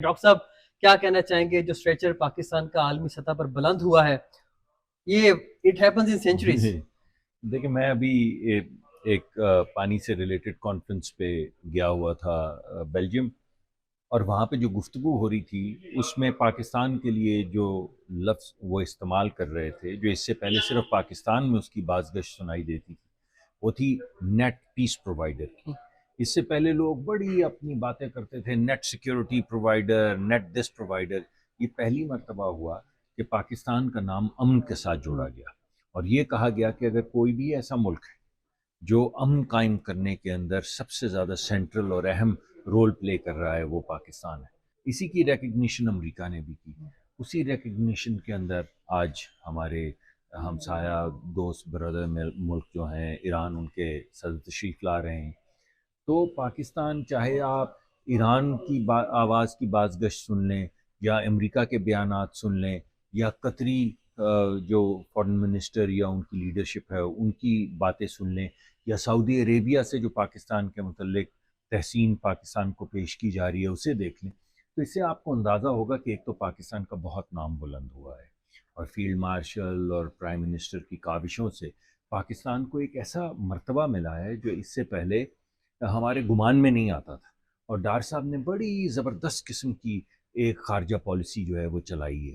Doctor صاحب کیا کہنا چاہیں گے جو اسٹریچر پاکستان کا عالمی سطح پر بلند ہوا ہے یہ اٹ ہیپنز ان سینچریز؟ دیکھیں میں ابھی ایک پانی سے ریلیٹڈ کانفرنس پہ گیا ہوا تھا بیلجیم، اور وہاں پہ جو گفتگو ہو رہی تھی اس میں پاکستان کے لیے جو لفظ وہ استعمال کر رہے تھے، جو اس سے پہلے صرف پاکستان میں اس کی بازگشت سنائی دیتی تھی، وہ تھی نیٹ پیس پرووائڈر۔ اس سے پہلے لوگ بڑی اپنی باتیں کرتے تھے، نیٹ سیکیورٹی پرووائڈر، نیٹ دس پرووائڈر۔ یہ پہلی مرتبہ ہوا کہ پاکستان کا نام امن کے ساتھ جوڑا گیا، اور یہ کہا گیا کہ اگر کوئی بھی ایسا ملک ہے جو امن قائم کرنے کے اندر سب سے زیادہ سینٹرل اور اہم رول پلے کر رہا ہے وہ پاکستان ہے۔ اسی کی ریکگنیشن امریکہ نے بھی کی۔ اسی ریکگنیشن کے اندر آج ہمارے ہمسایہ دوست برادر ملک جو ہیں ایران، ان کے صدر تشریف لا رہے ہیں۔ تو پاکستان، چاہے آپ ایران کی آواز کی بازگشت سن لیں، یا امریکہ کے بیانات سن لیں، یا قطری جو فارن منسٹر یا ان کی لیڈرشپ ہے ان کی باتیں سن لیں، یا سعودی عربیہ سے جو پاکستان کے متعلق تحسین پاکستان کو پیش کی جا رہی ہے اسے دیکھ لیں، تو اس سے آپ کو اندازہ ہوگا کہ ایک تو پاکستان کا بہت نام بلند ہوا ہے، اور فیلڈ مارشل اور پرائم منسٹر کی کاوشوں سے پاکستان کو ایک ایسا مرتبہ ملا ہے جو اس سے پہلے ہمارے گمان میں نہیں آتا تھا۔ اور ڈار صاحب نے بڑی زبردست قسم کی ایک خارجہ پالیسی جو ہے وہ چلائی ہے،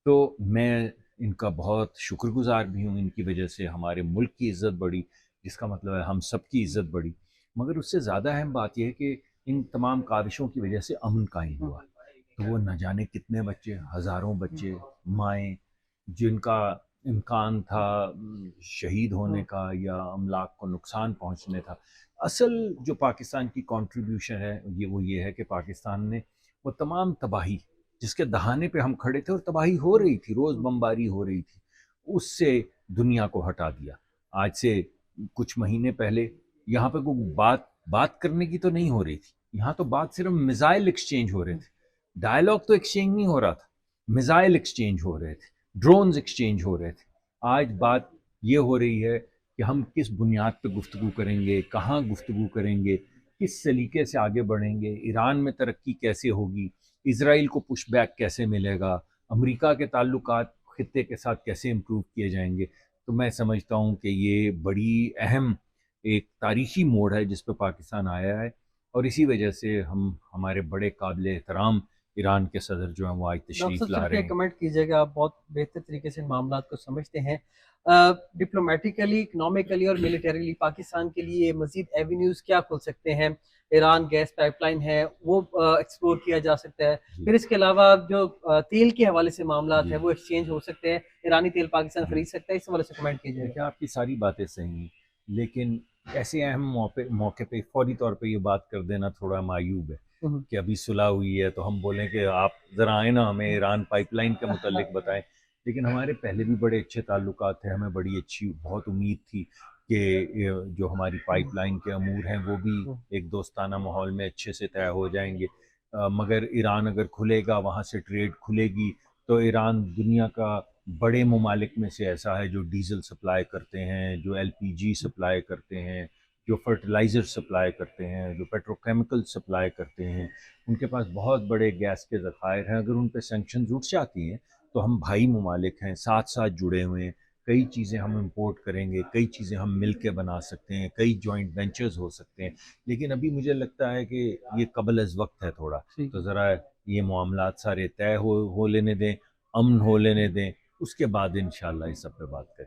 تو میں ان کا بہت شکر گزار بھی ہوں۔ ان کی وجہ سے ہمارے ملک کی عزت بڑھی، جس کا مطلب ہے ہم سب کی عزت بڑھی۔ مگر اس سے زیادہ اہم بات یہ ہے کہ ان تمام کاوشوں کی وجہ سے امن قائم ہوا، تو وہ نہ جانے کتنے بچے، ہزاروں بچے، مائیں، جن کا امکان تھا شہید ہونے کا یا املاک کو نقصان پہنچنے تھا۔ اصل جو پاکستان کی کنٹریبیوشن ہے وہ یہ ہے کہ پاکستان نے وہ تمام تباہی جس کے دہانے پہ ہم کھڑے تھے اور تباہی ہو رہی تھی، روز بمباری ہو رہی تھی، اس سے دنیا کو ہٹا دیا۔ آج سے کچھ مہینے پہلے یہاں پہ کوئی بات کرنے کی تو نہیں ہو رہی تھی، یہاں تو بات صرف میزائل ایکسچینج ہو رہے تھے۔ ڈائلاگ تو ایکسچینج نہیں ہو رہا تھا، میزائل ایکسچینج ہو رہے تھے، ڈرونز ایکسچینج ہو رہے تھے۔ آج بات یہ ہو رہی ہے کہ ہم کس بنیاد پہ گفتگو کریں گے، کہاں گفتگو کریں گے، کس سلیقے سے آگے بڑھیں گے، ایران میں ترقی کیسے ہوگی، اسرائیل کو پش بیک کیسے ملے گا، امریکہ کے تعلقات خطے کے ساتھ کیسے امپروو کیے جائیں گے۔ تو میں سمجھتا ہوں کہ یہ بڑی اہم ایک تاریخی موڑ ہے جس پہ پاکستان آیا ہے، اور اسی وجہ سے ہمارے بڑے قابل احترام ایران کے صدر جو ہیں وہ آج ڈاکٹر تشریف صاحب لا صرف رہے یہ ہیں۔ کمنٹ کیجیے گا، آپ بہت بہتر طریقے سے معاملات کو سمجھتے ہیں۔ ڈپلومیٹیکلی، اکنامکلی اور ملیٹریلی پاکستان کے لیے مزید ایونیوز کیا کھل سکتے ہیں؟ ایران گیس پائپ لائن ہے وہ ایکسپلور کیا جا سکتا ہے، جی پھر اس کے علاوہ جو تیل کے حوالے سے معاملات جی ہیں وہ ایکسچینج ہو سکتے ہیں، ایرانی تیل پاکستان جی خرید سکتا ہے، اس حوالے سے کمنٹ کیجیے دیکھیں، گا۔ آپ کی ساری باتیں صحیح ہیں، لیکن ایسے اہم موقع پہ فوری طور پہ یہ بات کر دینا تھوڑا معیوب ہے کہ ابھی صلح ہوئی ہے تو ہم بولیں کہ آپ ذرا آئیں نا، ہمیں ایران پائپ لائن کے متعلق بتائیں۔ لیکن ہمارے پہلے بھی بڑے اچھے تعلقات تھے، ہمیں بڑی اچھی بہت امید تھی کہ جو ہماری پائپ لائن کے امور ہیں وہ بھی ایک دوستانہ ماحول میں اچھے سے طے ہو جائیں گے۔ مگر ایران اگر کھلے گا، وہاں سے ٹریڈ کھلے گی، تو ایران دنیا کا بڑے ممالک میں سے ایسا ہے جو ڈیزل سپلائی کرتے ہیں، جو ایل پی جی سپلائی کرتے ہیں، جو فرٹیلائزر سپلائی کرتے ہیں، جو پیٹروکیمیکل سپلائی کرتے ہیں۔ ان کے پاس بہت بڑے گیس کے ذخائر ہیں۔ اگر ان پہ سینکشنز اٹھ جاتی ہیں تو ہم بھائی ممالک ہیں، ساتھ ساتھ جڑے ہوئے ہیں، کئی چیزیں ہم امپورٹ کریں گے، کئی چیزیں ہم مل کے بنا سکتے ہیں، کئی جوائنٹ وینچرز ہو سکتے ہیں۔ لیکن ابھی مجھے لگتا ہے کہ یہ قبل از وقت ہے تھوڑا، تو ذرا یہ معاملات سارے طے ہو لینے دیں، امن ہو لینے دیں، اس کے بعد انشاءاللہ اس سب پہ بات کریں۔